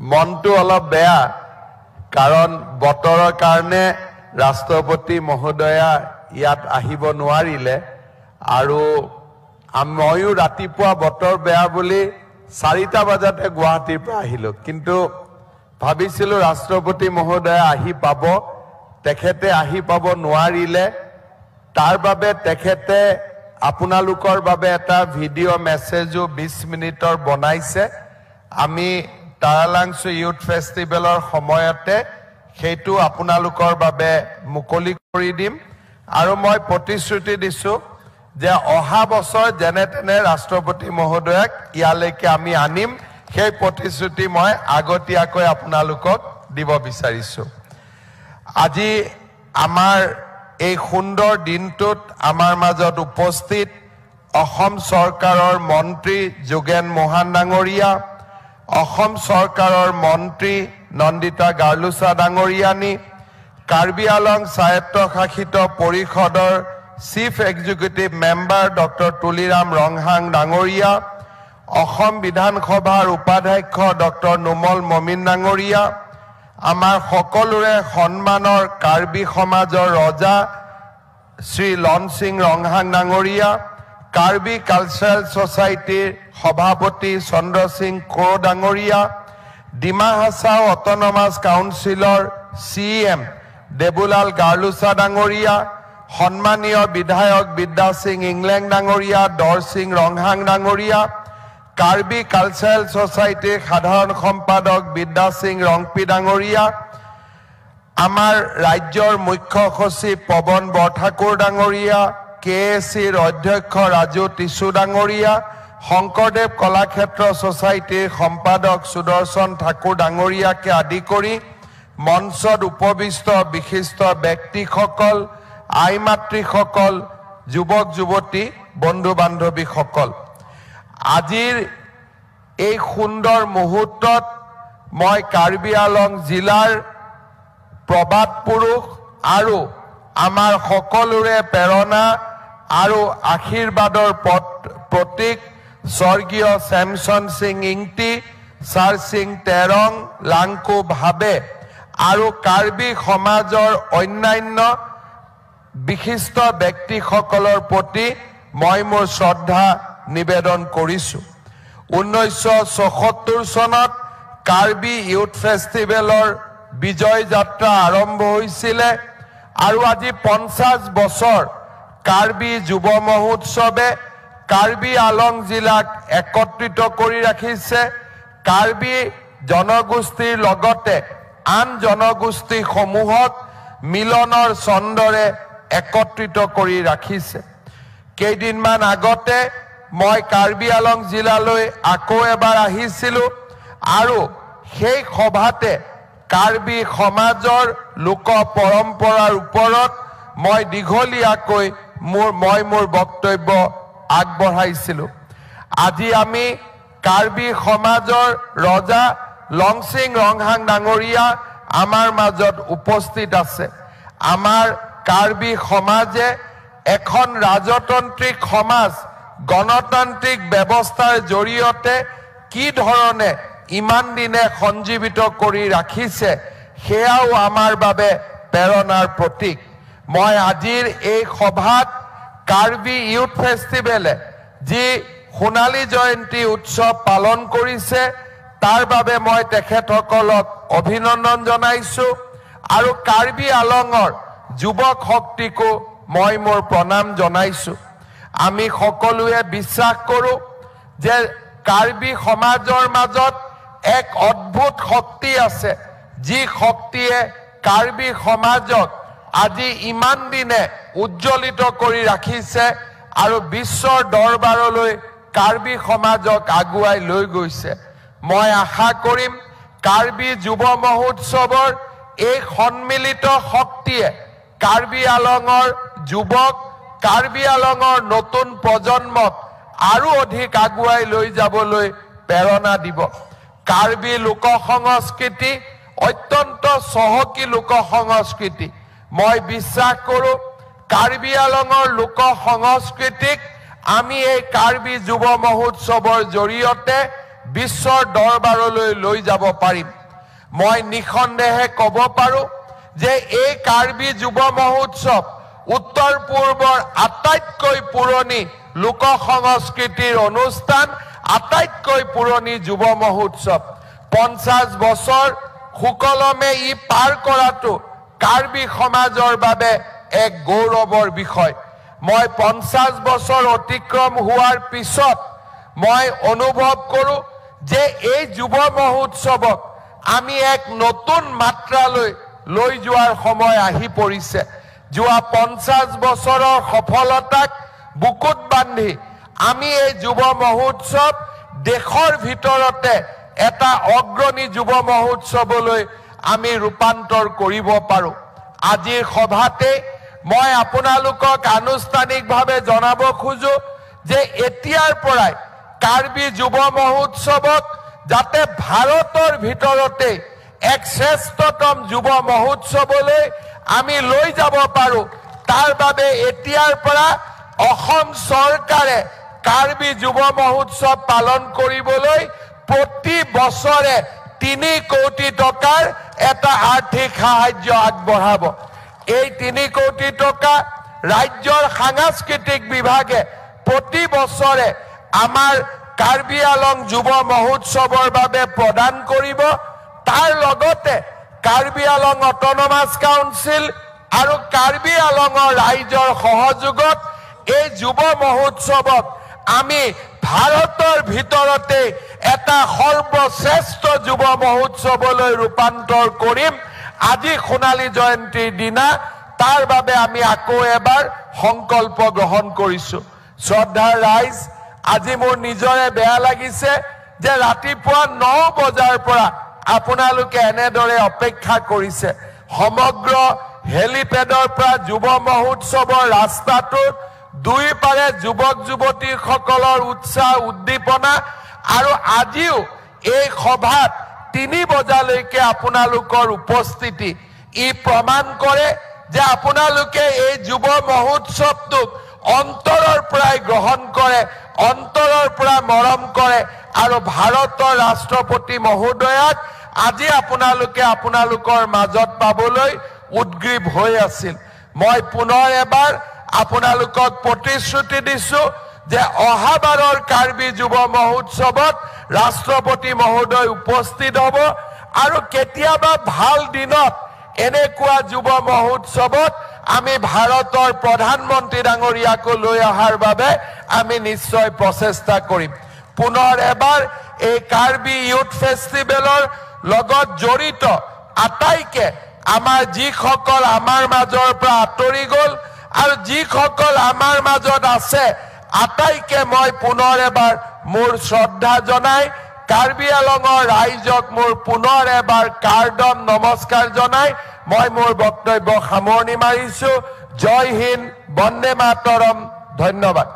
মনটো অলপ বেয়া কাৰণ বতৰৰ কাৰণে ৰাষ্ট্ৰপতি মহোদয়া ইয়াত আহিব নোৱাৰিলে আৰু ময়ো ৰাতিপুৱা বতৰ বেয়া বুলি 4টা বজাতে গুৱাহাটীৰ পৰা আহিলো কিন্তু ভাবিছিলো ৰাষ্ট্ৰপতি মহোদয়া আহি পাব তেখেতে আহি পাব নোৱাৰিলে তাৰ বাবে তেখেতে আপোনালোকৰ বাবে এটা ভিডিঅ' মেছেজো 20 মিনিটৰ বনাইছে আমি তাৰালাংচু ইউথ ফেষ্টিভেলৰ সময়তে সেইটো আপোনালোকৰ বাবে মুকলি কৰি দিম আৰু মই প্ৰতিশ্ৰুতি দিছো যে অহা বছৰ যেনে তেনে ৰাষ্ট্ৰপতি মহোদয়াক ইয়ালৈকে আমি আনিম সেই প্ৰতিশ্ৰুতি মই আগতীয়াকৈ আপোনালোকক দিব বিচাৰিছো আজি আমাৰ এই সুন্দৰ দিনটোত আমাৰ মাজত উপস্থিত অসম চৰকাৰৰ মন্ত্ৰী যোগেন মোহন ডাঙৰীয়া অসম চৰকাৰৰ মন্ত্ৰী নন্দিতা গাৰ্লুচা ডাঙৰীয়ানী কাৰ্বি আলং স্বায়ত্তশাসিত পৰিষদৰ chief executive member doctor Tuliram Ronghang ডাঙৰীয়া অসম বিধানসভাৰ উপাধ্যক্ষ ডক্টৰ নুমল মমিন ডাঙৰীয়া আমাৰ সকলোৰে সন্মানৰ কাৰ্বি সমাজৰ ৰজা শ্ৰী লন সিং ৰংহাং ডাঙৰীয়া কাৰ্বি কালচাৰেল সোসাইটিৰ সভাপতি চন্দ্ৰ সিং কোৰ ডাঙৰীয়া ডিমা হাছাও অটোনমাস কাউন্সিলৰ সিএম দেবুলাল গাৰ্লুচা ডাঙৰীয়া সন্মানীয় বিধায়ক বিদ্যা সিং ইংলেং ডাঙৰীয়া দৰ সিং ৰংহাং ডাঙৰীয়া কাৰ্বি কালচাৰেল সোসাইটিৰ সাধাৰণ সম্পাদক বিদ্যা সিং ৰংপি ডাঙৰীয়া আমাৰ ৰাজ্যৰ মুখ্য সচিব পৱন বৰঠাকুৰ ডাঙৰীয়া কেএসিৰ অধ্যক্ষ ৰাজু টিছু ডাঙৰীয়া শংকৰদেৱ কলাক্ষেত্ৰ সোসাইটিৰ সম্পাদক সুদৰ্শন ঠাকুৰ ডাঙৰীয়াকে আদি কৰি মঞ্চত উপবিষ্ট বিশিষ্ট ব্যক্তিসকল আই মাতৃসকল যুৱক যুৱতী বন্ধু বান্ধৱীসকল আজিৰ এই সুন্দৰ মুহূৰ্তত মই কাৰ্বি আলং জিলাৰ প্ৰবাদ পুৰুষ আৰু আমাৰ সকলোৰে প্ৰেৰণা আৰু আশীৰ্বাদৰ প্ৰতীক স্বৰ্গীয় স্যামছন সিং ইংতি সাৰ সিং তেৰং লাংকু ভাবে আৰু কাৰ্বি সমাজৰ অন্যান্য বিশিষ্ট ব্যক্তিসকলৰ প্ৰতি মই মোৰ শ্ৰদ্ধা নিবেদন কৰিছো 1974 চনত কাৰ্বি ইউথ ফেষ্টিভেলৰ বিজয় যাত্ৰা আৰম্ভ হৈছিল আৰু আজি 50 বছৰ কাৰ্বি যুৱ মহোৎসৱে কাৰ্বি আলং জিলাক একত্ৰিত কৰি ৰাখিছে কাৰ্বি জনগোষ্ঠীৰ লগতে আন জনগোষ্ঠী সমূহক মিলনৰ ছন্দৰে একত্ৰিত কৰি ৰাখিছে কেইদিনমান আগতে মই কাৰ্বি আলং জিলালৈ আকৌ এবাৰ আহিছিলো আৰু সেই সভাতে কাৰ্বি সমাজৰ লোক পৰম্পৰাৰ ওপৰত মই দীঘলীয়াকৈ মোৰ বক্তব্য আগবঢ়াইছিলো আজি আমি কাৰ্বি সমাজৰ ৰজা লং সিং ৰংহাং ডাঙৰীয়া আমাৰ মাজত উপস্থিত আছে আমাৰ কাৰ্বি সমাজে এখন ৰাজতান্ত্ৰিক সমাজ গণতান্ত্ৰিক ব্যৱস্থাৰ জৰিয়তে কি ধৰণে ইমান দিনে সঞ্জীৱিত কৰি ৰাখিছে সেয়াও আমাৰ বাবে প্ৰেৰণাৰ প্ৰতীক মই আজিৰ এই সভাত কাৰ্বি ইউথ ফেষ্টিভেলে যি সোণালী জয়ন্তী উৎসৱ পালন কৰিছে তাৰ বাবে মই তেখেতসকলক অভিনন্দন জনাইছো আৰু কাৰ্বি আলঙৰ যুৱক শক্তিকো মই মোৰ প্ৰণাম জনাইছো আমি সকলোৱে বিশ্বাস কৰো যে কাৰ্বি সমাজৰ মাজত এক অদ্ভুত শক্তি আছে যি শক্তিয়ে কাৰ্বি সমাজক আজি ইমান দিনে উজ্জ্বলিত কৰি ৰাখিছে আৰু বিশ্বৰ দৰবাৰলৈ কাৰ্বি সমাজক আগুৱাই লৈ গৈছে মই আশা কৰিম কাৰ্বি যুৱ মহোৎসৱৰ এই সন্মিলিত শক্তিয়ে কাৰ্বি আলঙৰ যুৱক কাৰ্বি আলঙৰ নতুন প্ৰজন্মক আৰু অধিক আগুৱাই লৈ যাবলৈ প্ৰেৰণা দিব কাৰ্বি লোক সংস্কৃতি অত্যন্ত চহকী লোক সংস্কৃতি মই বিশ্বাস কৰো কাৰ্বি আলঙৰ লোক সংস্কৃতিক আমি এই কাৰ্বি যুৱ মহোৎসৱৰ জৰিয়তে বিশ্বৰ দৰবাৰলৈ লৈ যাব পাৰিম। মই নিঃসন্দেহে ক'ব পাৰো যে এই কাৰ্বি যুৱ মহোৎসৱ উত্তৰ পূৰ্বৰ আটাইতকৈ পুৰণি লোক সংস্কৃতিৰ অনুষ্ঠান, আটাইতকৈ পুৰণি যুৱ মহোৎসৱ। 50 বছৰ সুকলমে ই পাৰ কৰাটো কাৰ্বি সমাজৰ বাবে এক গৌৰৱৰ বিষয়। মই 50 বছৰ অতিক্ৰম হোৱাৰ পিছত মই অনুভৱ কৰো যে এই যুৱ মহোৎসৱক আমি এক নতুন মাত্ৰালৈ লৈ যোৱাৰ সময় আহি পৰিছে। যোৱা 50 বছৰৰ সফলতাক বুকুত বান্ধি আমি এই যুৱ মহোৎসৱ দেশৰ ভিতৰতে এটা অগ্ৰণী যুৱ মহোৎসৱলৈ আমি ৰূপান্তৰ কৰিব পাৰো। আজিৰ সভাতে মই আপোনালোকক আনুষ্ঠানিকভাৱে জনাব খোজো যে এতিয়াৰ পৰাই কাৰ্বি যুৱ মহোৎসৱক যাতে ভাৰতৰ ভিতৰতে এক শ্ৰেষ্ঠতম যুৱ মহোৎসৱলৈ আমি লৈ যাব পাৰো, তাৰ বাবে এতিয়াৰ পৰা অসম চৰকাৰে কাৰ্বি যুৱ মহোৎসৱ পালন কৰিবলৈ প্ৰতি বছৰে 3 কোটি টকাৰ এটা আৰ্থিক সাহায্য আগবঢ়াব। এই 3 কোটি টকা ৰাজ্যৰ সাংস্কৃতিক বিভাগে প্ৰতি বছৰে আমাৰ কাৰ্বি আলং যুৱ মহোৎসৱৰ বাবে প্ৰদান কৰিব। তাৰ লগতে কাৰ্বি আলং অট'নমাছ কাউন্সিল আৰু কাৰ্বি আলঙৰ ৰাইজৰ সহযোগত এই যুৱ মহোৎসৱক আমি ভাৰতৰ ভিতৰতে এটা সৰ্বশ্ৰেষ্ঠ যুৱ মহোৎসৱলৈ ৰূপান্তৰ কৰিম। আজি সোণালী জয়ন্তীৰ দিনা তাৰ বাবে আমি আকৌ এবাৰ সংকল্প গ্ৰহণ কৰিছো। শ্ৰদ্ধাৰ ৰাইজ, আজি মোৰ নিজৰে বেয়া লাগিছে যে ৰাতিপুৱা 9 বজাৰ পৰা আপোনালোকে এনেদৰে অপেক্ষা কৰিছে। সমগ্ৰ হেলিপেডৰ পৰা যুৱ মহোৎসৱৰ ৰাস্তাটোত দুইপাৰে যুৱক যুৱতীসকলৰ উৎসাহ উদ্দীপনা আৰু আজিও এই সভাত 3 বজালৈকে আপোনালোকৰ উপস্থিতি ই প্ৰমাণ কৰে যে আপোনালোকে এই যুৱ মহোৎসৱটোক অন্তৰৰ পৰাই গ্ৰহণ কৰে, অন্তৰৰ পৰা মৰম কৰে আৰু ভাৰতৰ ৰাষ্ট্ৰপতি মহোদয়াক আজি আপোনালোকে আপোনালোকৰ মাজত পাবলৈ উদ্গ্ৰীৱ হৈ আছিল। মই পুনৰ এবাৰ আপোনালোকক প্ৰতিশ্ৰুতি দিছো যে অহাবাৰৰ কাৰ্বি যুৱ মহোৎসৱত ৰাষ্ট্ৰপতি মহোদয় উপস্থিত হ'ব আৰু কেতিয়াবা ভাল দিনত এনেকুৱা যুৱ মহোৎসৱত আমি ভাৰতৰ প্ৰধানমন্ত্ৰী ডাঙৰীয়াকো লৈ অহাৰ বাবে আমি নিশ্চয় প্ৰচেষ্টা কৰিম। পুনৰ এবাৰ এই কাৰ্বি ইউথ ফেষ্টিভেলৰ লগত জড়িত আটাইকে আমাৰ যিসকল আমাৰ মাজৰ পৰা আঁতৰি গ'ল আৰু যিসকল আমাৰ মাজত আছে আটাইকে মই পুনৰ এবাৰ মোৰ শ্ৰদ্ধা জনাই কাৰ্বি আলঙৰ ৰাইজক মোৰ পুনৰ এবাৰ কাৰ্ডম নমস্কাৰ জনাই মই মোৰ বক্তব্য সামৰণি মাৰিছো। জয় হিন্দ, বন্দে মাতৰম, ধন্যবাদ।